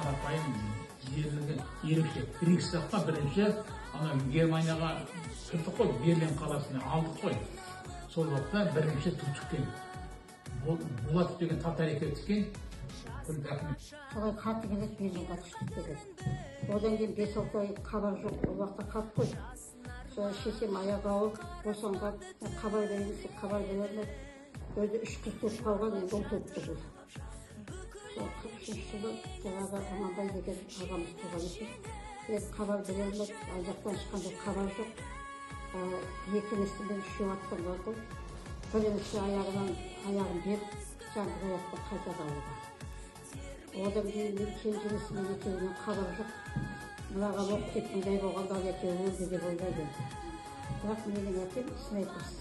қарапайым жерлігі ерекше. Рейхстагқа бірінші Германияға кірдік қой, Берлин қаласына алдық қой. Сол уақытта бірінші ту тіккен. Булатов деген татар екеуі тіккен. Солай қатты келеді, Берлинға түстік келеді. Одан кейін 5-6 ай хабар жоқ, ол уақытта қалып қой. Сол шешем аяғы ауыр, босанған, хабар беремесе хабар берермеді. Өзі 3 күн туып қалған, енді ол туып тұр. Сол 43 жылы жаңағы Аманбай деген ағамыз туған екен. Енді хабар берермеді, ай жақтан ешқандай хабар жоқ. Екіншісі мен 3 аттан барды. Бірінші аяғын беріп, жаңғы аяқтан қайта қалуға. Одан кейін мен кенжемісімен екеуінен хабар жоқ. Мынаған оқып кеткендей болғанда екеуі өлді деп ойлайды. Бірақ менің әкем снайперсіз.